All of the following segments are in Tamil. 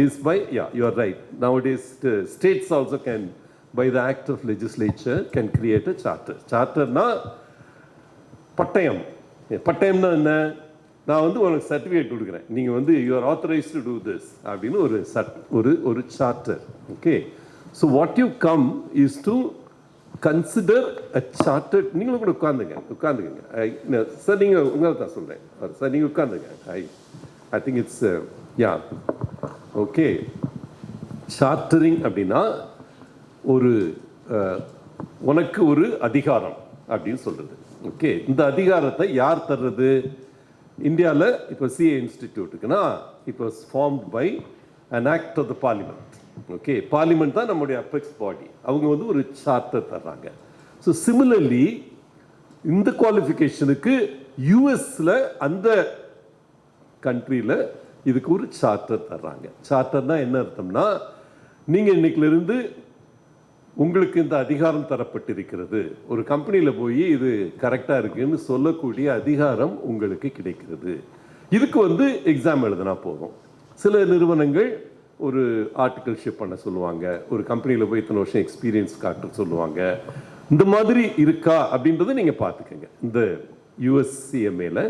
is by, yeah, you are right. Nowadays, states also can, by the act of legislature, can create a charter. Charter na பட்டயம். பட்டயம்னா என்ன? நான் வந்து உங்களுக்கு சர்டிஃபிகேட் கொடுக்குறேன், நீங்கள் வந்து you are authorised to do this அப்படின்னு ஒரு charter. Okay, so what you come is to consider a charter. நீங்களும் கூட உட்காந்துங்க சார், நீங்கள் உங்களை தான் சொல்கிறேன் சார், நீங்கள் உட்காந்துங்க. I think it's yeah okay. Chartering அப்படின்னா ஒரு உனக்கு ஒரு அதிகாரம் அப்படின்னு சொல்கிறது. ஓகே, இந்த அதிகாரத்தை யார் தர்றது? இந்தியாவில் இப்போ சிஏ இன்ஸ்டிடியூட்டுக்குன்னா it was formed by an act of the parliament. Okay, parliament தான் நம்முடைய அபெக்ஸ் பாடி. அவங்க வந்து ஒரு சார்ட்டர் தர்றாங்க. ஸோ சிமிலர்லி இந்த குவாலிஃபிகேஷனுக்கு யூஎஸில் அந்த கண்ட்ரியில் இதுக்கு ஒரு சார்ட்டர் தர்றாங்க. சார்ட்டர்னா என்ன அர்த்தம்னா, நீங்கள் இன்னைக்கிலிருந்து உங்களுக்கு இந்த அதிகாரம் தரப்பட்டிருக்கிறது, ஒரு கம்பெனியில் போய் இது கரெக்டாக இருக்குன்னு சொல்லக்கூடிய அதிகாரம் உங்களுக்கு கிடைக்கிறது. இதுக்கு வந்து எக்ஸாம் எழுதினா போதும். சில நிறுவனங்கள் ஒரு ஆர்டிகல்ஷிப் பண்ண சொல்லுவாங்க, ஒரு கம்பெனியில் போய் இத்தனை வருஷம் எக்ஸ்பீரியன்ஸ் காட்ட சொல்லுவாங்க. இந்த மாதிரி இருக்கா அப்படின்றத நீங்கள் பார்த்துக்கங்க. இந்த யூஎஸ்சிஎம்ஏல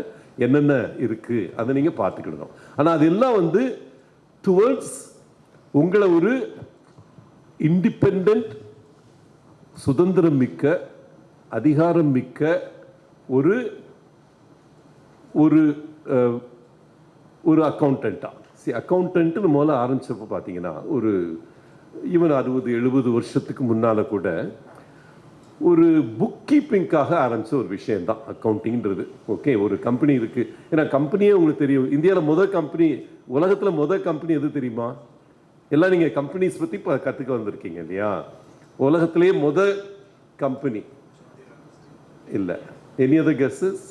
என்னென்ன இருக்குது அதை நீங்கள் பார்த்துக்கிடணும். ஆனால் அதெல்லாம் வந்து டுவர்ட்ஸ் உங்களை ஒரு இண்டிபெண்ட், சுதந்திரம் மிக்க, அதிகாரம் மிக்க ஒரு ஒரு ஒரு அக்கௌண்டண்ட்டாக. அக்கௌண்டன்ட்டுன்னு முதல்ல ஆரம்பிச்சப்போ பார்த்தீங்கன்னா, ஒரு ஈவன் 60-70 வருஷத்துக்கு முன்னால் கூட ஒரு புக் கீப்பிங்காக ஆரம்பித்த ஒரு விஷயந்தான் அக்கௌண்டிங்கிறது. ஓகே, ஒரு கம்பெனி இருக்குது. ஏன்னா கம்பெனியே உங்களுக்கு தெரியும், இந்தியாவில் முதல் கம்பெனி, உலகத்தில் முதல் கம்பெனி எது தெரியுமா? எல்லாம் நீங்கள் கம்பெனிஸ் பற்றி இப்போ கற்றுக்க வந்திருக்கீங்க இல்லையா? உலகத்திலேயே முதல் கம்பெனி இல்லை. Any other guesses?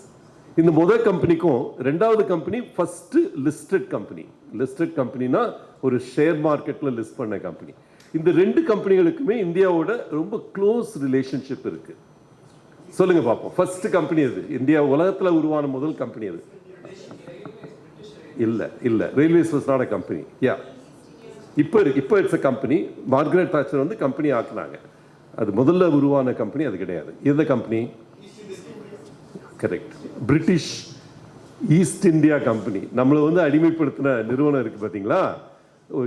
இந்த முதல் கம்பெனிக்கும் ரெண்டாவது company first listed company. Listed கம்பெனினா ஒரு ஷேர் மார்க்கெட்டில் லிஸ்ட் பண்ண கம்பெனி. இந்த ரெண்டு கம்பெனிகளுக்குமே இந்தியாவோட ரொம்ப க்ளோஸ் ரிலேஷன்ஷிப் இருக்கு. சொல்லுங்க பார்ப்போம், ஃபர்ஸ்ட் கம்பெனி அது, இந்தியா உலகத்தில் உருவான முதல் கம்பெனி அது? இல்லை, railways was not a company. Yeah, இப்போ it's a company. Margaret Thatcher வந்து கம்பெனி ஆக்குனாங்க. அது முதல்ல உருவான கம்பெனி அது கிடையாது. எந்த company? Correct, British East India Company. நம்மளை வந்து அடிமைப்படுத்தின நிறுவனம் இருக்குது பார்த்தீங்களா?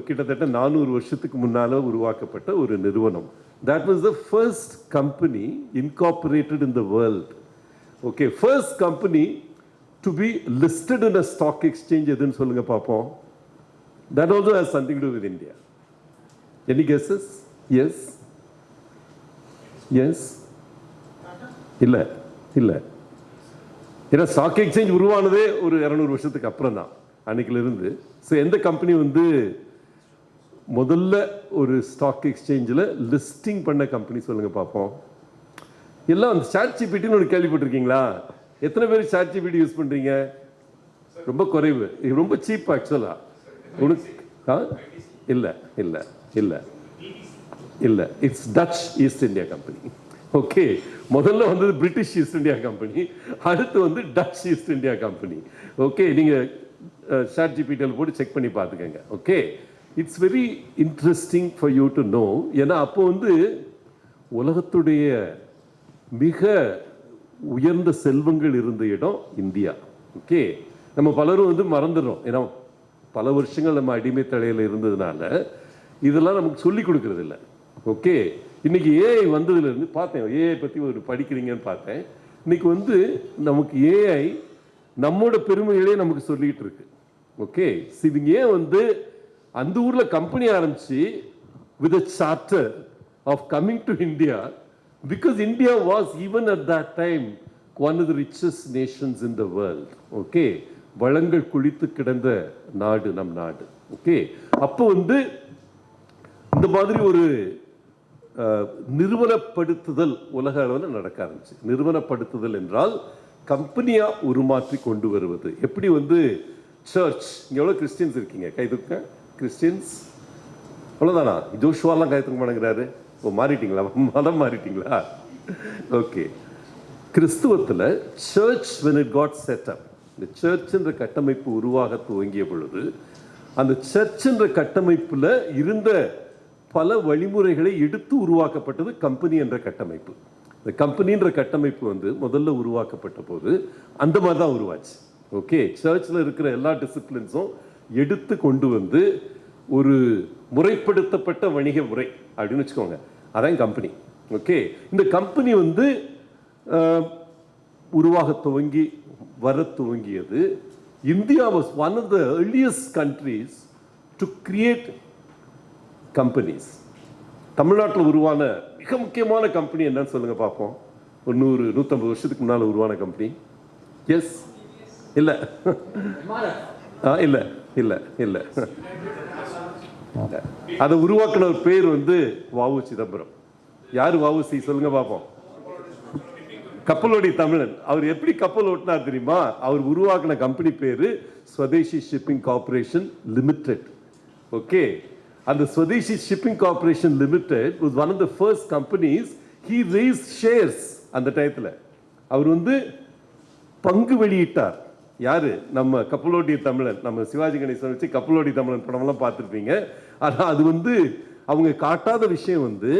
கிட்டத்தட்ட 400 வருஷத்துக்கு முன்னால் உருவாக்கப்பட்ட ஒரு நிறுவனம். That was the first company incorporated in the world. Okay, first company to be listed in a stock exchange எதுன்னு சொல்லுங்க பார்ப்போம். That also has something to do with India. Any guesses? Yes? இல்லை. ஏன்னா ஸ்டாக் எக்ஸ்சேஞ்ச் உருவானதே ஒரு 200 வருஷத்துக்கு அப்புறம் தான், அன்னைக்கிலிருந்து. ஸோ எந்த கம்பெனி வந்து முதல்ல ஒரு ஸ்டாக் எக்ஸ்சேஞ்சில் லிஸ்டிங் பண்ண கம்பெனி சொல்லுங்க பார்ப்போம். எல்லாம் அந்த ChatGPTன்னு ஒரு கேள்விப்பட்டிருக்கீங்களா? எத்தனை பேர் ChatGPT யூஸ் பண்ணுறீங்க? ரொம்ப குறைவு, ரொம்ப சீப் ஆக்சுவலாக. இல்லை, it's Dutch East India company. Okay, முதல்ல வந்தது பிரிட்டிஷ் ஈஸ்ட் இந்தியா கம்பெனி, அடுத்து வந்து Dutch East India company. Okay, நீங்கள் ChatGPTல போட்டு செக் பண்ணி பார்த்துக்கங்க. Okay, it's very interesting for you to know. ஏன்னா அப்போ வந்து உலகத்துடைய மிக உயர்ந்த செல்வங்கள் இருந்த இடம் இந்தியா. ஓகே, நம்ம பலரும் வந்து மறந்துடுறோம். ஏன்னா பல வருஷங்கள் நம்ம அடிமை தலையில் இருந்ததுனால இதெல்லாம் நமக்கு சொல்லி கொடுக்கறது இல்லை. ஓகே, இன்னைக்கு ஏஐ வந்ததுலேருந்து பார்த்தேன், ஏஐ பற்றி ஒரு படிக்கிறீங்கன்னு பார்த்தேன். இன்னைக்கு வந்து நமக்கு ஏஐ நம்மோட பெருமைகளே நமக்கு சொல்லிக்கிட்டு இருக்கு. ஓகே, இவங்க ஏன் வந்து அந்த ஊரில் கம்பெனி ஆரம்பிச்சு with a charter of coming to India, because India was even at that time one of the richest nations in the world. Okay, வளங்கள் குளித்து கிடந்த நாடு நம் நாடு. ஓகே, அப்போ வந்து இந்த மாதிரி ஒரு நிறுவனப்படுத்துதல் உலக அளவில் நடக்க ஆரம்பிச்சு. நிறுவனப்படுத்துதல் என்றால் கம்பெனியா உருமாற்றி கொண்டு வருவது. எப்படி வந்து சர்ச், இங்கே எவ்வளோ கிறிஸ்டியன்ஸ் இருக்கீங்க? கைதுக்க கிறிஸ்டியன்ஸ் அவ்வளோதானா? ஜோஷுவாலாம் கைதுக்க மாட்டேங்கிறாரு. ஓ, மாறிட்டீங்களா? மதம் மாறிட்டீங்களா? ஓகே, கிறிஸ்துவத்தில் church when it got set up, இந்த சர்ச் என்ற கட்டமைப்பு உருவாக துவங்கிய பொழுது அந்த சர்ச்ன்ற கட்டமைப்பில் இருந்த பல வழிமுறைகளை எடுத்து உருவாக்கப்பட்டது கம்பெனி என்ற கட்டமைப்பு. இந்த கம்பெனின்ற கட்டமைப்பு வந்து முதல்ல உருவாக்கப்பட்ட போது அந்த மாதிரி தான் உருவாச்சு. ஓகே, சர்ச்சில் இருக்கிற எல்லா டிசிப்ளின்ஸும் எடுத்து கொண்டு வந்து ஒரு முறைப்படுத்தப்பட்ட வணிக முறை அப்படின்னு வச்சுக்கோங்க, அதான் கம்பெனி. ஓகே, இந்த கம்பெனி வந்து உருவாக துவங்கி வர துவங்கியது. India was one of the earliest countries to create companies. தமிழ்நாட்டில் உருவான மிக முக்கியமான கம்பெனி என்னன்னு சொல்லுங்க பார்ப்போம். ஒரு 100-150 வருஷத்துக்கு முன்னால் உருவான கம்பெனி. எஸ், இல்லை இல்லை இல்லை இல்லை அதை உருவாக்கின ஒரு பேர் வந்து வ.உ. சிதம்பரம். யார் வ.உ.சி சொல்லுங்க பார்ப்போம். கப்பலோடி தமிழன். அவர் எப்படி கப்பல் ஓட்டினார் தெரியுமா? அவர் உருவாக்கின கம்பெனி பேரு Swadeshi shipping corporation limited. Okay, அந்த Swadeshi shipping corporation limited was one of the first companies. He raised shares. அந்த டயத்தில் அவர் வந்து பங்கு வெளியிட்டார். யாரு? நம்ம கப்பலோடி தமிழன். நம்ம சிவாஜி கணேசன் வச்சு கப்பலோடி தமிழன் படம்லாம் பார்த்துருப்பீங்க. ஆனால் அது வந்து அவங்க காட்டாத விஷயம் வந்து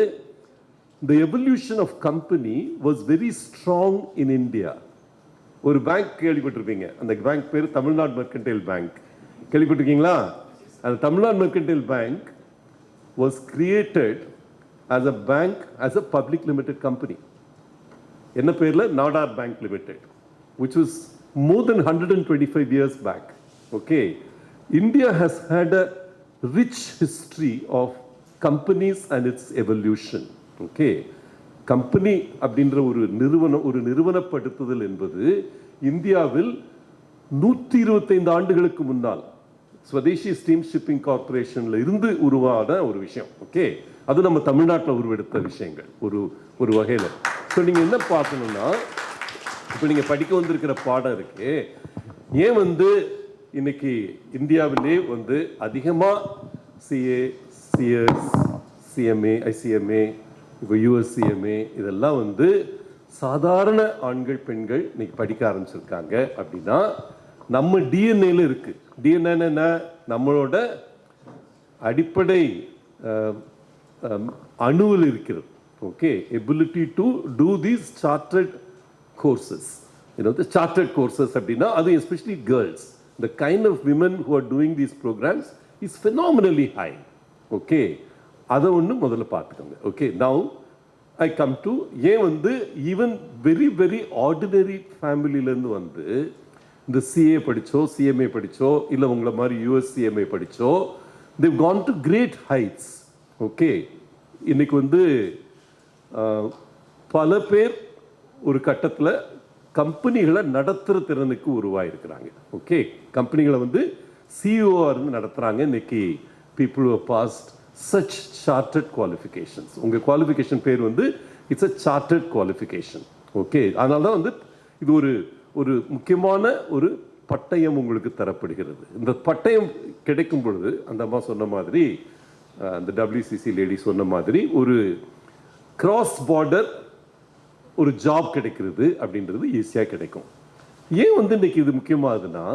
the evolution of company was very strong in India. ஒரு பேங்க் கேள்விப்பட்டிருப்பீங்க. அந்த பேங்க் பேர் தமிழ்நாடு மெர்கன்டைல் பேங்க். கேள்விப்பட்டிருக்கீங்களா? அந்த Tamil Nadu mercantile bank was created as a bank, as a public limited company. என்ன பேர்ல? Nadar bank limited, which was more than 125 years back. Okay, India has had a rich history of companies and its evolution. Okay, company அப்படின்ற ஒரு நிறுவனப்படுத்துதல் என்பது இந்தியாவில் 125 ஆண்டுகளுக்கு முன்னால் ஸ்வதேசி ஸ்டீம் ஷிப்பிங் கார்பரேஷன்ல இருந்து உருவான ஒரு விஷயம். ஓகே, அது நம்ம தமிழ்நாட்டில் உருவெடுத்த விஷயங்கள் ஒரு வகையில். ஸோ நீங்கள் என்ன பார்க்கணும்னா, இப்போ நீங்கள் படிக்க வந்திருக்கிற பாடம் இருக்கு. ஏன் வந்து இன்னைக்கு இந்தியாவிலே வந்து அதிகமாக சிஏ, சிஎஸ், சிஎம்ஏ, ஐசிஎம்ஏ, இப்போ யூஎஸ்சிஎம்ஏ இதெல்லாம் வந்து சாதாரண ஆண்கள் பெண்கள் இன்னைக்கு படிக்க ஆரம்பிச்சிருக்காங்க அப்படின்னா நம்ம டிஎன்ஏல இருக்கு. டிஎன்ஏ என்ன? நம்மளோட அடிப்படை அணுவில் இருக்கிறது. Okay, ability to do these chartered courses. Chartered courses அப்படின்னா அது especially girls, the kind of women who are doing these programs is phenomenally high. Okay, அதை ஒன்று முதல்ல பார்த்துக்கோங்க. Okay, now I come to ஏன் வந்து ஈவன் வெரி வெரி ஆர்டினரி ஃபேமிலியிலேருந்து வந்து இந்த சிஏ படித்தோ, சிஎம்ஏ படித்தோ, இல்லை உங்களை மாதிரி யூஎஸ்சிஎம்ஏ படித்தோ, they've gone to great heights. Okay, இன்னைக்கு வந்து பல பேர் ஒரு கட்டத்தில் கம்பெனிகளை நடத்துகிற திறனுக்கு உருவாயிருக்கிறாங்க. ஓகே, கம்பெனிகளை வந்து சிஇஓ இருந்து நடத்துகிறாங்க இன்னைக்கு people who have passed such chartered qualifications. உங்கள் குவாலிஃபிகேஷன் பேர் வந்து it's a chartered qualification. Okay, அதனால தான் வந்து இது ஒரு முக்கியமான ஒரு பட்டயம் உங்களுக்கு தரப்படுகிறது. இந்த பட்டயம் கிடைக்கும் பொழுது அந்த அம்மா சொன்ன மாதிரி, அந்த WCC லேடி சொன்ன மாதிரி, ஒரு கிராஸ் பார்டர் ஒரு ஜாப் கிடைக்கிறது அப்படின்றது ஈஸியாக கிடைக்கும். ஏன் வந்து இன்னைக்கு இது முக்கியமாகுதுன்னா,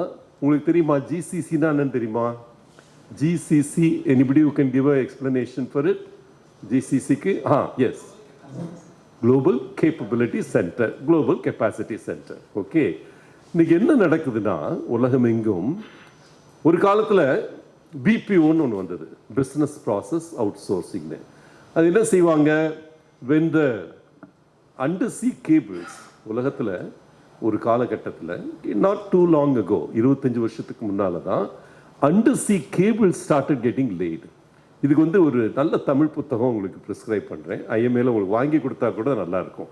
உங்களுக்கு தெரியுமா ஜிசிசினா என்னன்னு தெரியுமா? GCC, anybody who can give an explanation for it? GCC க்கு yes, Global Capability Center, Global Capacity Center. Okay, இன்னைக்கு என்ன நடக்குதுன்னா, உலகம் எங்கும் ஒரு காலத்தில் BPOன்னு ஒன்று வந்தது, பிஸ்னஸ் ப்ராசஸ் அவுட் சோர்சிங்னு. அது என்ன செய்வாங்க? when the undersea cables, உலகத்தில் ஒரு காலகட்டத்தில் not too long ago, 25 வருஷத்துக்கு முன்னால் தான் undersea cables started getting laid. இதுக்கு வந்து ஒரு நல்ல தமிழ் புத்தகம் உங்களுக்கு ப்ரிஸ்கிரைப் பண்ணுறேன். IMAல உங்களுக்கு வாங்கி கொடுத்தா கூட நல்லா இருக்கும்.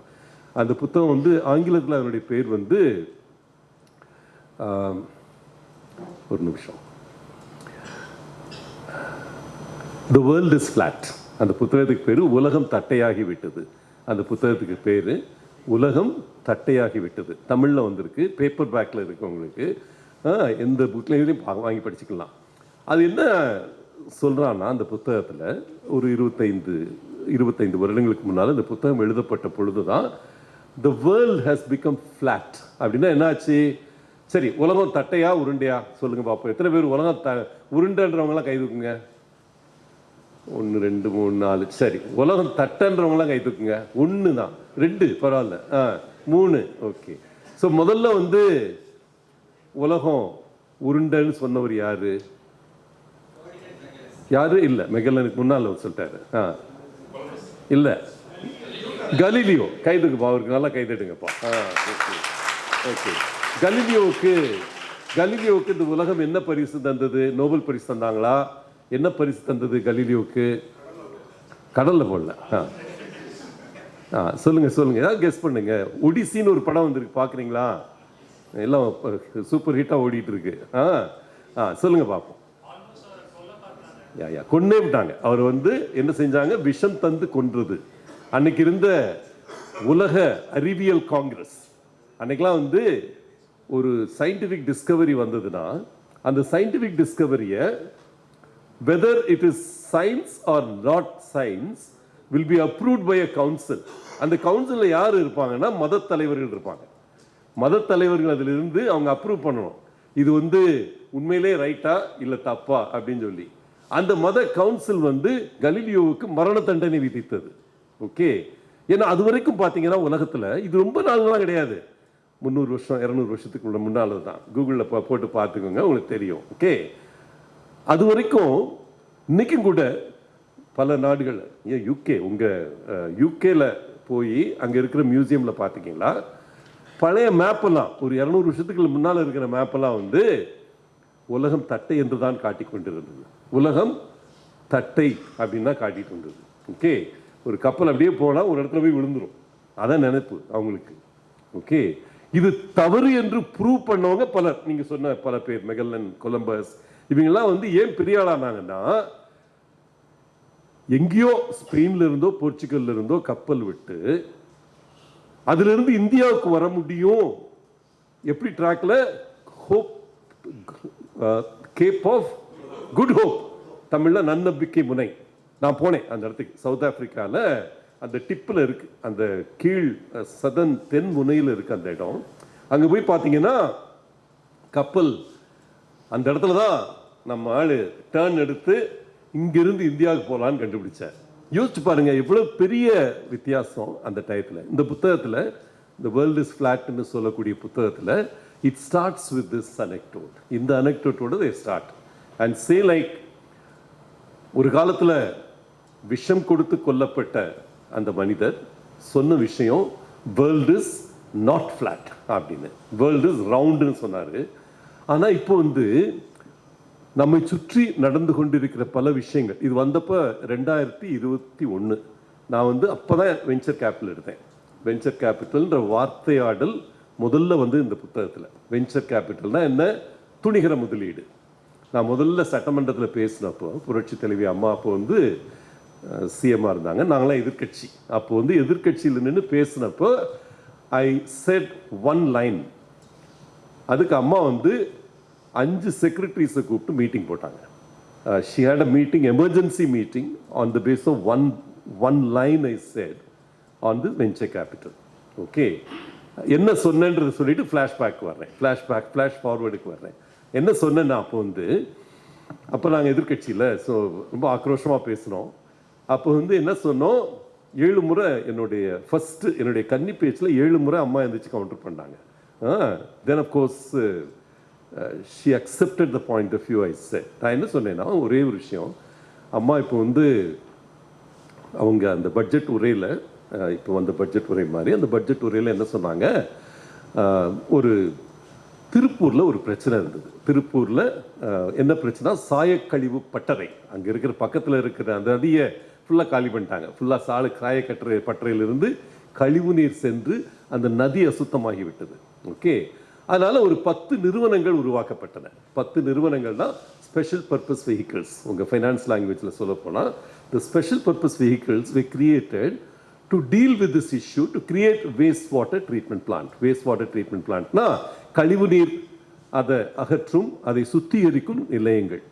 அந்த புத்தகம் வந்து ஆங்கிலத்தில் அதனுடைய பேர் வந்து ஒரு நிமிஷம், The World is Flat. அந்த புத்தகத்துக்கு பேர் உலகம் தட்டையாகி விட்டது. அந்த புத்தகத்துக்கு பேர் உலகம் தட்டையாகி விட்டது. தமிழில் வந்திருக்கு, பேப்பர் பேக்கில் இருக்கு. உங்களுக்கு எந்த புக்லையும் வாங்கி படிச்சுக்கலாம். அது என்ன சொல்கிறான்னா, அந்த புத்தகத்தில் ஒரு 25 வருடங்களுக்கு முன்னால் இந்த புத்தகம் எழுதப்பட்ட பொழுது தான் the world has become flat அப்படின்னா என்னாச்சு? சரி, உலகம் தட்டையா உருண்டையா சொல்லுங்க பார்ப்போம். எத்தனை பேர் உலகம் உருண்டைன்றவங்களாம் கை தூக்குங்க. 1 2 3 4. சரி, உலகம் தட்டன்றவங்களாம் கை தூக்குங்க. 1 தான், 2 பரவாயில்ல, 3. ஓகே. ஸோ முதல்ல வந்து உலகம் உருண்டைன்னு சொன்னவர் யாரு? யாரு? இல்லை, மெகல்லனுக்கு முன்னால் சொல்லிட்டாரு. இல்லை, கலீலியோ. கைதுக்குப்பா, அவருக்கு நல்லா கைதட்டுங்கப்பா. Okay okay. கலீலியோவுக்கு இந்த உலகம் என்ன பரிசு தந்தது? நோபல் பரிசு தந்தாங்களா? என்ன பரிசு தந்தது கலீலியோவுக்கு? கடல்ல போடல. சொல்லுங்க சொல்லுங்க, ஏதாவது கெஸ் பண்ணுங்க. ஒடிசின்னு ஒரு படம் வந்திருக்கு, பார்க்குறீங்களா? எல்லாம் சூப்பர் ஹிட்டாக ஓடிட்டு இருக்கு. சொல்லுங்க பார்ப்போம். கொன்னே விட்டாங்க. அவர் வந்து என்ன செஞ்சாங்க? விஷம் தந்து கொன்றது. அன்னைக்கு இருந்த உலக அறிவியல் காங்கிரஸ், அன்னைக்கெல்லாம் வந்து ஒரு சயின்டிஃபிக் டிஸ்கவரி வந்ததுன்னா அந்த சயின்டிஃபிக் டிஸ்கவரியை whether it is science or not science will be approved by a council. அந்த கவுன்சிலில் யார் இருப்பாங்கன்னா மத தலைவர்கள் இருப்பாங்க. மத தலைவர்கள் அதிலிருந்து அவங்க அப்ரூவ் பண்ணணும், இது வந்து உண்மையிலே ரைட்டா இல்லை தப்பா அப்படின்னு சொல்லி. அந்த மத கவுன்சில் வந்து கலீலியோவுக்கு மரண தண்டனை விதித்தது. ஓகே. ஏன்னா அது வரைக்கும் பார்த்தீங்கன்னா உலகத்தில் இது ரொம்ப நாள்லாம் கிடையாது, 300 வருஷம் 200 வருஷத்துக்கு முன்னால் தான். கூகுளில் போட்டு பார்த்துக்கோங்க, உங்களுக்கு தெரியும். ஓகே. அது வரைக்கும் இன்னைக்கும் கூட பல நாடுகள், ஏன் யூகே, உங்கள் யூகேல போய் அங்கே இருக்கிற மியூசியமில் பார்த்துக்கிங்களா, பழைய மேப்பெல்லாம் ஒரு 200 வருஷத்துக்கு முன்னால் இருக்கிற மேப்பெல்லாம் வந்து உலகம் தட்டை என்று தான் காட்டி கொண்டிருந்தது. உலகம் தட்டை அப்படின்னு தான் காட்டிட்டு இருந்தது. ஓகே. ஒரு கப்பல் அப்படியே போனால் ஒரு இடத்துல போய் விழுந்துடும், அதான் நினைப்பு அவங்களுக்கு. ஓகே. இது தவறு என்று ப்ரூவ் பண்ணவங்க பலர், நீங்க சொன்ன பல பேர், மெகல்லன், கொலம்பஸ், இவங்கெல்லாம் வந்து ஏன் பெரிய ஆளானாங்கன்னா, எங்கேயோ ஸ்பெயின்ல இருந்தோ போர்ச்சுகல்ல இருந்தோ கப்பல் விட்டு அதுல இருந்து இந்தியாவுக்கு வர முடியும். எப்படி? ட்ராக்ல hope, cape of good hope, தமிழ்ல நன்னம்பிக்கை முனை. நான் போனேன் அந்த இடத்துக்கு, சவுத் ஆப்பிரிக்காவில் அந்த டிப்பில் இருக்கு, அந்த கீழ் சதன் தென் முனையில் இருக்கு அந்த இடம். அங்கே போய் பார்த்தீங்கன்னா கப்பல் அந்த இடத்துல தான் நம்ம ஆளு டேர்ன் எடுத்து இங்கிருந்து இந்தியாவுக்கு போகலான்னு கண்டுபிடிச்சார். யோசிச்சு பாருங்க எவ்வளவு பெரிய வித்தியாசம் அந்த டயத்தில். இந்த புத்தகத்தில், இந்த வேர்ல்ட் இஸ் ஃபிளாட்னு சொல்லக்கூடிய புத்தகத்தில், it starts with this anecdote. இந்த அனெக்டோட்டோட they start and say like, ஒரு காலத்தில் விஷம் கொடுத்து கொல்லப்பட்ட அந்த மனிதர் சொன்ன விஷயம் வேர்ல்ட் இஸ் நாட் ஃபிளாட் அப்படின்னு, வேர்ல்ட் இஸ் ரவுண்டுன்னு சொன்னார். ஆனால் இப்போ வந்து நம்மை சுற்றி நடந்து கொண்டிருக்கிற பல விஷயங்கள், இது வந்தப்போ 2021, நான் வந்து அப்போ தான் வெஞ்சர் கேபிட்டல் எடுத்தேன். வெஞ்சர் கேபிட்டல்ன்ற வார்த்தையாடல் முதல்ல வந்து இந்த புத்தகத்தில். வெஞ்சர் கேபிட்டல்னா என்ன? துணிகர முதலீடு. நான் முதல்ல சட்டமன்றத்தில் பேசினப்போ புரட்சி தலைவி அம்மா அப்போ வந்து சிஎம்மாக இருந்தாங்க, நாங்களாம் எதிர்கட்சி. அப்போ வந்து எதிர்கட்சியில் நின்று பேசினப்போ ஐ செட் ஒன் லைன். அதுக்கு அம்மா வந்து 5 செக்ரட்டரிஸை கூப்பிட்டு மீட்டிங் போட்டாங்க. She had a meeting, emergency meeting, on the base of one line I said on the venture capital. Okay. என்ன சொன்னேன்றது சொல்லிட்டு ஃப்ளாஷ்பேக் வர்றேன், ஃப்ளாஷ் ஃபார்வர்டுக்கு வர்றேன். என்ன சொன்னேன்னா, அப்போ நாங்கள் எதிர்கட்சியில் ஸோ ரொம்ப ஆக்ரோஷமாக பேசினோம். அப்போ வந்து என்ன சொன்னோம், 7 முறை என்னுடைய கன்னி பேச்சில் 7 முறை அம்மா எழுந்திரிச்சு கவுண்டர் பண்ணாங்க. Then of course she accepted the point of view I said. நான் என்ன சொன்னேன்னா, ஒரே ஒரு விஷயம், அம்மா இப்போ வந்து அவங்க அந்த பட்ஜெட் உரையில், இப்போ வந்த பட்ஜெட் உரை மாதிரி அந்த பட்ஜெட் உரையில் என்ன சொன்னாங்க, ஒரு திருப்பூரில் ஒரு பிரச்சனை இருந்தது. திருப்பூரில் என்ன பிரச்சனை? சாயக்கழிவு பட்டறை. அங்கே இருக்கிற பக்கத்தில் இருக்கிற அந்த நதியை ஃபுல்லாக காலி பண்ணிட்டாங்க. ஃபுல்லாக பட்டறையிலிருந்து கழிவு நீர் சென்று அந்த நதி அசுத்தமாகி விட்டது. ஓகே. அதனால் ஒரு 10 நிறுவனங்கள் உருவாக்கப்பட்டன. 10 நிறுவனங்கள்னா ஸ்பெஷல் பர்பஸ் வெஹிக்கிள்ஸ். உங்கள் ஃபைனான்ஸ் லாங்குவேஜில் சொல்ல போனால், the special purpose vehicles were created to deal with this issue, to create waste water treatment plant. Waste water treatment பிளான்ட்னா கழிவு நீர் அதை அகற்றும், அதை சுத்திகரிக்கும் நிலையங்கள்.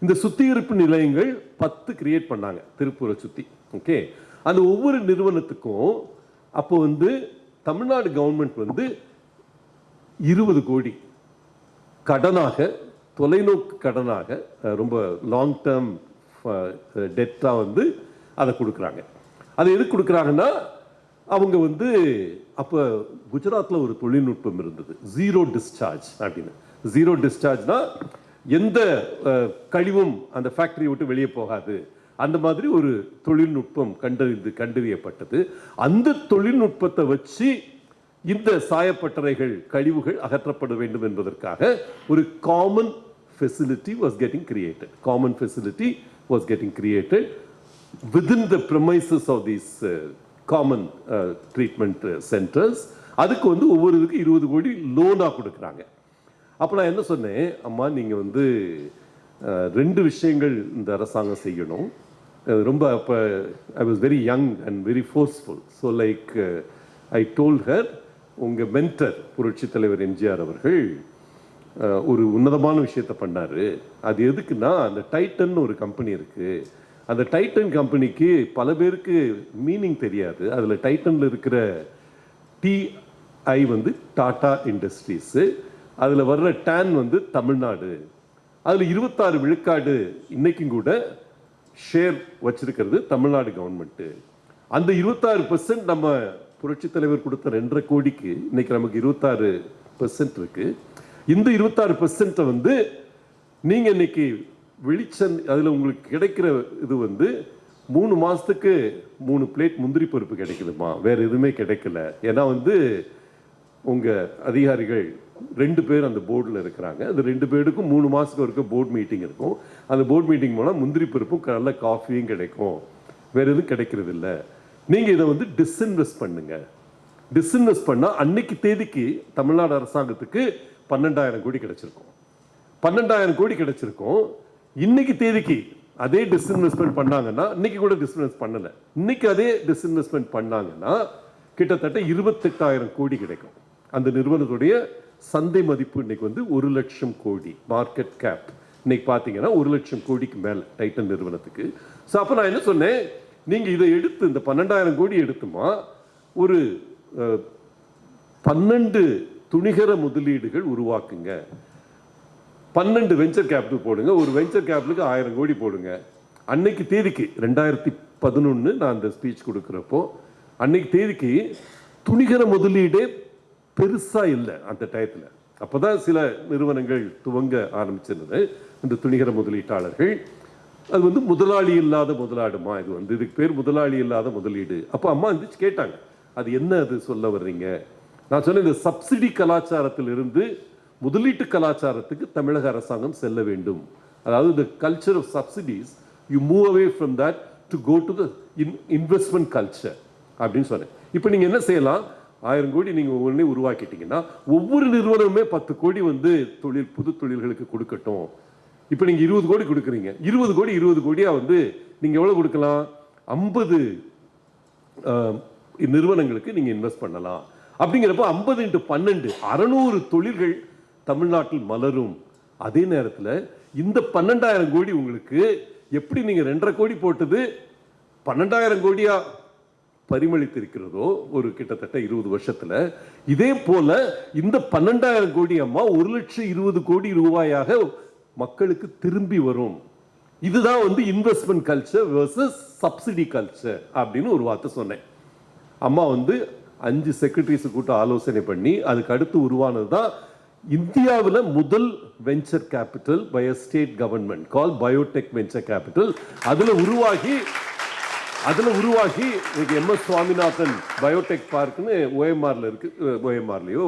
இந்த சுத்திகரிப்பு நிலையங்கள் 10 கிரியேட் பண்ணாங்க திருப்பூரை சுற்றி. ஓகே. அந்த ஒவ்வொரு நிறுவனத்துக்கும் அப்போ வந்து தமிழ்நாடு கவர்மெண்ட் வந்து 20 கோடி கடனாக, தொலைநோக்கு கடனாக, ரொம்ப லாங் டேர்ம் டெட்டாக வந்து அதை கொடுக்குறாங்க. அது எதுக்கு கொடுக்குறாங்கன்னா, அவங்க வந்து அப்போ குஜராத்தில் ஒரு தொழில்நுட்பம் இருந்தது, ஜீரோ டிஸ்சார்ஜ் அப்படின்னு. ஜீரோ டிஸ்சார்ஜ்னா எந்த கழிவும் அந்த ஃபேக்டரியை விட்டு வெளியே போகாது, அந்த மாதிரி ஒரு தொழில்நுட்பம் கண்டறியப்பட்டது. அந்த தொழில்நுட்பத்தை வச்சு இந்த சாயப்பட்டறைகள் கழிவுகள் அகற்றப்பட வேண்டும் என்பதற்காக ஒரு common facility was getting created. Common facility was getting created within the premises of these common treatment centers. அதுக்கு வந்து ஒவ்வொரு இதுக்கு 20 கோடி லோனாக கொடுக்குறாங்க. அப்போ நான் என்ன சொன்னேன், அம்மா நீங்கள் வந்து 2 விஷயங்கள் இந்த அரசாங்கம் செய்யணும். ரொம்ப அப்போ I was very young and very forceful. So like I told her, உங்கள் மென்டர் புரட்சி தலைவர் எம்ஜிஆர் அவர்கள் ஒரு உன்னதமான விஷயத்தை பண்ணார். அது எதுக்குன்னா, அந்த டைட்டன் ஒரு கம்பெனி இருக்குது. அந்த டைட்டன் கம்பெனிக்கு பல பேருக்கு மீனிங் தெரியாது. அதில் டைட்டனில் இருக்கிற டிஐ வந்து டாடா இண்டஸ்ட்ரீஸு, அதில் வர்ற டேன் வந்து தமிழ்நாடு. அதில் 26 விழுக்காடு இன்னைக்கும் கூட ஷேர் வச்சிருக்கிறது தமிழ்நாடு கவர்மெண்ட்டு. அந்த 26% நம்ம புரட்சி தலைவர் கொடுத்த 2.5 கோடிக்கு இன்னைக்கு நமக்கு 26% இருக்கு. இந்த 26% வந்து நீங்க இன்னைக்கு வெளிச்சம், அதில் உங்களுக்கு கிடைக்கிற இது வந்து 3 மாதத்துக்கு 3 பிளேட் முந்திரி பருப்பு கிடைக்குதுமா, வேற எதுவுமே கிடைக்கல. ஏன்னா வந்து உங்கள் அதிகாரிகள் 2 பேர் அந்த போர்டில் இருக்கிறாங்க. அது 2 பேருக்கும் 3 மாதத்துக்கு ஒருக்க போர்டு மீட்டிங் இருக்கும். அந்த போர்டு மீட்டிங் போனால் முந்திரி பருப்பும் நல்ல காஃபியும் கிடைக்கும், வேற எதுவும் கிடைக்கிறது இல்லை. நீங்கள் இதை வந்து டிஸ்இன்வெஸ்ட் பண்ணுங்க. டிஸ்இன்வெஸ்ட் பண்ணால் அன்னைக்கு தேதிக்கு தமிழ்நாடு அரசாங்கத்துக்கு 12,000 கோடி கிடைச்சிருக்கும். 12,000 கோடி கிடைச்சிருக்கும். இன்னைக்கு தேதிக்கு அதே டிஸ்இன்வெஸ்ட்மெண்ட் பண்ணாங்கன்னா, இன்னைக்கு கூட டிஸ்இன்வெஸ்ட் பண்ணல, இன்னைக்கு அதே டிஸ்இன்வெஸ்ட்மெண்ட் பண்ணாங்கன்னா கிட்டத்தட்ட 28,000 கோடி கிடைக்கும். அந்த நிறுவனத்துடைய சந்தை மதிப்பு இன்னைக்கு வந்து 1 லட்சம் கோடி. மார்க்கெட் கேப் இன்னைக்கு பார்த்தீங்கன்னா 1 லட்சம் கோடிக்கு மேலே டைட்டன் நிறுவனத்துக்கு. ஸோ அப்போ நான் என்ன சொன்னேன், நீங்கள் இதை எடுத்து இந்த 12,000 கோடி எடுத்துமா ஒரு 12 துணிகர முதலீடுகள் உருவாக்குங்க. 12 வெஞ்சர் கேபிட்டல் போடுங்க. ஒரு வெஞ்சர் கேபிட்டலுக்கு 1000 கோடி போடுங்க. அன்னைக்கு தேதிக்கு 2011 நான் அந்த ஸ்பீச் கொடுக்குறப்போ, அன்னைக்கு தேதிக்கு துணிகர முதலீடே பெருசா இல்லை அந்த டயத்தில். அப்போதான் சில நிறுவனங்கள் துவங்க ஆரம்பிச்சிருந்தது இந்த துணிகர முதலீட்டாளர்கள். அது வந்து முதலாளி இல்லாத முதலாடுமா, இது வந்து இதுக்கு பேர் முதலாளி இல்லாத முதலீடு. அப்போ அம்மா இருந்துச்சு கேட்டாங்க, அது என்ன அது சொல்ல வர்றீங்க? நான் சொன்னேன், இந்த சப்சிடி கலாச்சாரத்தில் இருந்து முதலீட்டு கலாச்சாரத்துக்கு தமிழக அரசாங்கம் செல்ல வேண்டும். அதாவது the culture of subsidies, you move away from that to go to the investment culture அப்படின்னு சொன்னேன். இப்போ நீங்கள் என்ன செய்யலாம், 1000 கோடி நீங்கள் ஒவ்வொன்றே உருவாக்கிட்டீங்கன்னா ஒவ்வொரு நிறுவனமுமே 10 கோடி வந்து புது தொழில்களுக்கு கொடுக்கட்டும். இப்போ நீங்கள் 20 கோடி கொடுக்குறீங்க, 20 கோடி 20 கோடியாக வந்து நீங்கள் எவ்வளோ கொடுக்கலாம், 50 நிறுவனங்களுக்கு நீங்கள் இன்வெஸ்ட் பண்ணலாம். அப்படிங்கிறப்ப 50 × 12 600 தொழில்கள் தமிழ்நாட்டில் மலரும். அதே நேரத்தில் இந்த 12,000 கோடி உங்களுக்கு எப்படி நீங்கள் 2.5 கோடி போட்டது 12,000 கோடியா பரிமளித்திருக்கிறதோ ஒரு கிட்டத்தட்ட 20 வருஷத்துல, இதே போல இந்த 12,000 கோடி அம்மா 1,20,000 கோடி ரூபாயாக மக்களுக்கு திரும்பி வரும். இதுதான் வந்து investment culture versus subsidy culture அப்படின்னு ஒரு வார்த்தை சொன்னேன். அம்மா வந்து 5 செக்ரட்டரிஸ் கூட்ட ஆலோசனை பண்ணி அதுக்கு அடுத்து உருவானது தான் இந்தியாவில் முதல் venture capital by a state government call biotech venture capital. அதில் உருவாகி இன்னைக்கு MS சுவாமிநாதன் பயோடெக் பார்க்னு OMRல இருக்கு, OMRலையோ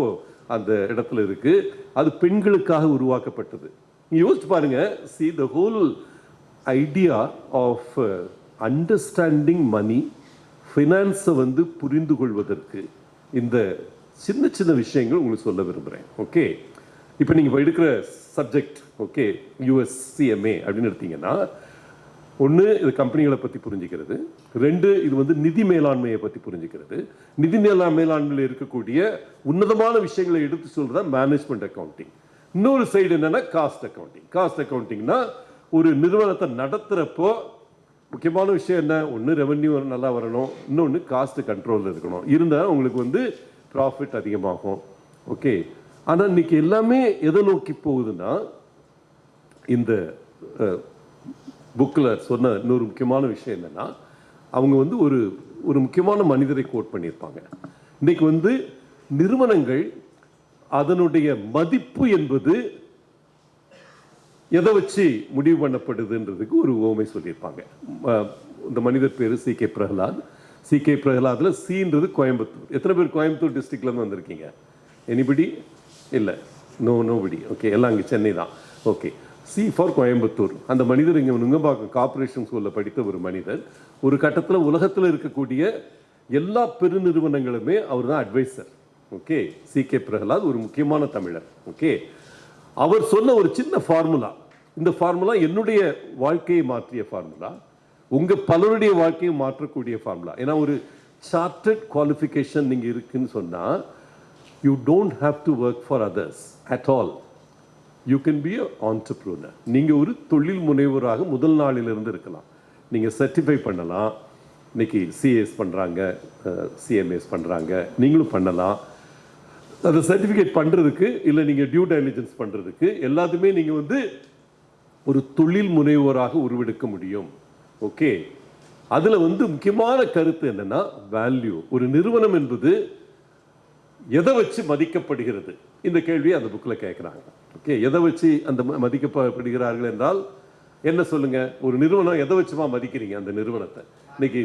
அந்த இடத்துல இருக்கு. அது பெண்களுக்காக உருவாக்கப்பட்டது. யோசிச்சு பாருங்க, see the whole idea of understanding money, ஃபினான்ஸை வந்து புரிந்து கொள்வதற்கு இந்த சின்ன சின்ன விஷயங்கள் உங்களுக்கு சொல்ல விரும்புகிறேன். ஓகே, இப்போ நீங்கள் எடுக்கிற சப்ஜெக்ட் ஓகே USCMA அப்படின்னு எடுத்தீங்கன்னா, 1 இது கம்பெனிகளை பற்றி புரிஞ்சுக்கிறது, 2 இது வந்து நிதி மேலாண்மையை பற்றி புரிஞ்சுக்கிறது. நிதி மேலாண்மையில் இருக்கக்கூடிய உன்னதமான விஷயங்களை எடுத்து சொல்றதா மேனேஜ்மெண்ட் அக்கௌண்டிங். இன்னொரு சைடு என்னன்னா காஸ்ட் அக்கௌண்டிங். காஸ்ட் அக்கௌண்டிங்னா ஒரு நிறுவனத்தை நடத்துகிறப்போ முக்கியமான விஷயம் என்ன, 1 ரெவென்யூ நல்லா வரணும், இன்னொன்று காஸ்ட் கண்ட்ரோலில் இருக்கணும். இருந்தால் உங்களுக்கு வந்து ப்ராஃபிட் அதிகமாகும். ஓகே, ஆனால் இன்னைக்கு எல்லாமே எதை நோக்கி போகுதுன்னா, இந்த புக்கில் சொன்ன இன்னொரு முக்கியமான விஷயம் என்னென்னா, அவங்க வந்து ஒரு ஒரு முக்கியமான மனிதரை கோட் பண்ணியிருப்பாங்க. இன்னைக்கு வந்து நிறுவனங்கள் அதனுடைய மதிப்பு என்பது எதை வச்சு முடிவு பண்ணப்படுதுன்றதுக்கு ஒரு உவமை சொல்லியிருப்பாங்க. இந்த மனிதர் பேர் CK பிரகலாத். CK பிரகலாதில் சீன்றது கோயம்புத்தூர். எத்தனை பேர் கோயம்புத்தூர் டிஸ்ட்ரிக்ட்லேருந்து வந்திருக்கீங்க? எனிபடி? இல்லை, நோபடி. ஓகே, எல்லாம் அங்கே சென்னை தான். Okay, C for Coimbatore. அந்த மனிதர் இங்கே நுங்கம்பாக்கம் கார்பரேஷன் ஸ்கூலில் படித்த ஒரு மனிதர். ஒரு கட்டத்தில் உலகத்தில் இருக்கக்கூடிய எல்லா பெருநிறுவனங்களுமே அவர் தான் அட்வைசர். ஓகே, CK பிரகலாத் ஒரு முக்கியமான தமிழர். ஓகே, அவர் சொன்ன ஒரு சின்ன ஃபார்முலா, இந்த ஃபார்முலா என்னுடைய வாழ்க்கையை மாற்றிய ஃபார்முலா, உங்கள் பலருடைய வாழ்க்கையை மாற்றக்கூடிய ஃபார்முலா. ஏன்னா ஒரு சார்ட்டர்ட் குவாலிஃபிகேஷன் நீங்கள் இருக்குன்னு சொன்னால், you don't have to work for others at all. You can be a entrepreneur. நீங்கள் ஒரு தொழில் முனைவராக முதல் நாளிலிருந்து இருக்கலாம். நீங்கள் சர்டிஃபை பண்ணலாம். இன்னைக்கு CAS பண்ணுறாங்க, CMAs பண்ணுறாங்க, நீங்களும் பண்ணலாம். அதை சர்டிஃபிகேட் பண்ணுறதுக்கு இல்லை நீங்கள் டியூ டைலிஜென்ஸ் பண்ணுறதுக்கு எல்லாத்துமே நீங்கள் வந்து ஒரு தொழில் முனைவோராக உருவெடுக்க முடியும். ஓகே, அதில் வந்து முக்கியமான கருத்து என்னென்னா வேல்யூ. ஒரு நிறுவனம் என்பது எதை வச்சு மதிக்கப்படுகிறது? இந்த கேள்வியை அந்த புக்கில் கேட்குறாங்க. ஓகே, எதை வச்சு அந்த மதிக்கப்படுகிறார்கள் என்றால் என்ன சொல்லுங்க? ஒரு நிறுவனம் எதை வச்சுமா மதிக்கிறீங்க அந்த நிறுவனத்தை? இன்னைக்கு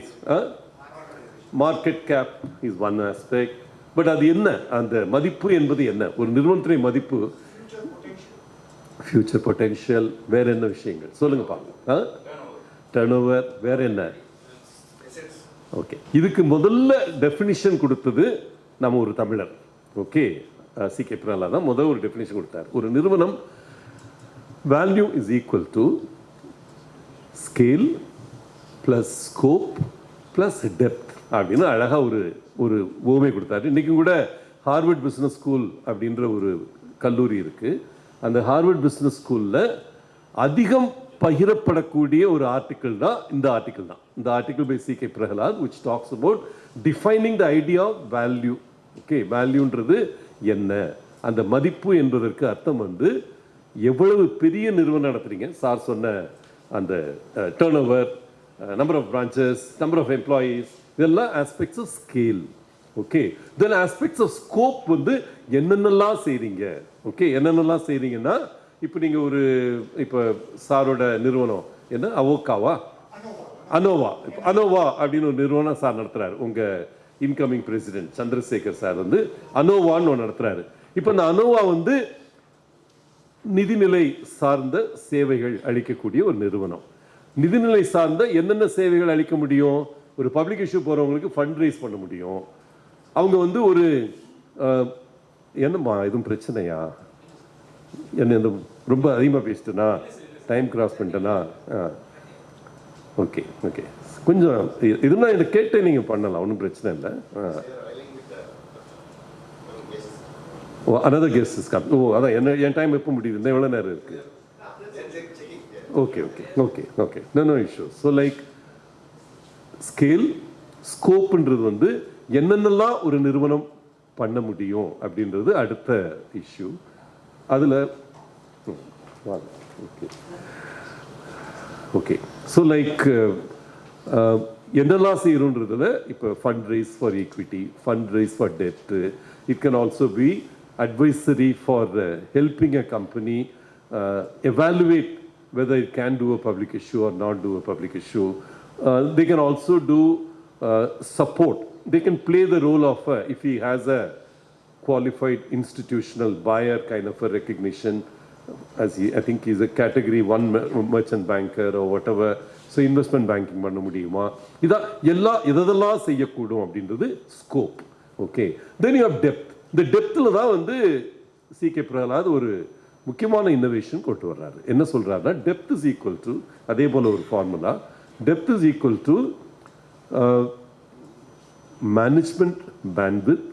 market cap is one aspect. But அது என்ன அந்த மதிப்பு என்பது என்ன? ஒரு நிறுவனத்துடைய மதிப்பு ஃபியூச்சர் பொட்டென்ஷியல். வேற என்ன விஷயங்கள் சொல்லுங்க பாருங்க. டர்ன் ஓவர், வேற என்ன? ஓகே, இதுக்கு முதல்ல டெஃபினிஷன் கொடுத்தது நம்ம ஒரு தமிழர். ஓகே, CK பிரகலாத் தான் முதல் ஒரு டெஃபினிஷன் கொடுத்தார். ஒரு நிறுவனம் value is equal to scale plus scope plus depth அப்படின்னு அழகாக ஒரு ஓமை கொடுத்தாரு. இன்றைக்கும் கூட ஹார்வர்ட் பிஸ்னஸ் ஸ்கூல் அப்படின்ற ஒரு கல்லூரி இருக்குது. அந்த ஹார்வர்ட் பிஸ்னஸ் ஸ்கூலில் அதிகம் பகிரப்படக்கூடிய ஒரு ஆர்டிக்கிள் தான் இந்த ஆர்டிக்கிள் தான். இந்த article by CK Prahalad which talks about defining the idea of value. Okay, வேல்யூன்றது என்ன? அந்த மதிப்பு என்பதற்கு அர்த்தம் வந்து எவ்வளவு பெரிய நிறுவனம் நடத்துறீங்க. சார் சொன்ன அந்த turn over, number of branches, number of employees, இதெல்லாம் aspects of scale. Okay, then aspects of scope வந்து என்னென்னலாம் செய்றீங்க. ஓகே, என்னென்னலாம் செய்றீங்கன்னா இப்போ நீங்கள் ஒரு இப்போ சாரோட நிறுவனம் என்ன அவோக்காவா அனோவா அனோவா அப்படின்னு ஒரு நிறுவனம் சார் நடத்துறாரு. உங்கள் இன்கமிங் பிரசிடென்ட் சந்திரசேகர் சார் வந்து அனோவான்னு ஒன்று நடத்துறாரு. இப்போ இந்த அனோவா வந்து நிதிநிலை சார்ந்த சேவைகள் அளிக்கக்கூடிய ஒரு நிறுவனம். நிதிநிலை சார்ந்த என்னென்ன சேவைகள் அளிக்க முடியும்? ஒரு பப்ளிக் இஷ்யூ போகிறவங்களுக்கு ஃபண்ட் ரைஸ் பண்ண முடியும். அவங்க வந்து ஒரு என்னம்மா எதுவும் பிரச்சனையா? என்ன இந்த ரொம்ப அதிகமாக பேசிட்டேனா? டைம் கிராஸ் பண்ணிட்டேனா? ஓகே ஓகே, கொஞ்சம் இதுனா இதை கேட்டு நீங்கள் பண்ணலாம், ஒன்றும் பிரச்சனை இல்லை. another guest is coming. ஓ, அதான் என் டைம் எப்போ முடியுது? இன்னும் எவ்வளோ நேரம் இருக்குது? Okay okay okay okay, no issue. So like scale ஸ்கோப்புன்றது வந்து என்னென்னலாம் ஒரு நிறுவனம் பண்ண முடியும் அப்படின்றது அடுத்த இஷ்யூ. அதில் ஓகே ஓகே, ஸோ லைக் என்னெல்லாம் செய்யணுன்றதுல இப்போ fund raise for equity, fund raise for debt, it can also be advisory for helping a company evaluate whether it can do a public issue or not do a public issue. They can also do support. They can play the role of if he has a qualified institutional buyer kind of a recognition, as I think he's a category 1 merchant banker or whatever. So investment banking பண்ண முடியுமா? இதெல்லாம் செய்யக்கூடும் அப்படின்றது scope. Okay, then you have depth. இந்த டெப்த்தில் தான் வந்து CK பிரகலாத் ஒரு முக்கியமான இன்னோவேஷன் கொண்டு வர்றாரு. என்ன சொல்கிறாருன்னா, டெப்த் இஸ் ஈக்குவல் டு, அதே போல் ஒரு formula, depth is equal to management bandwidth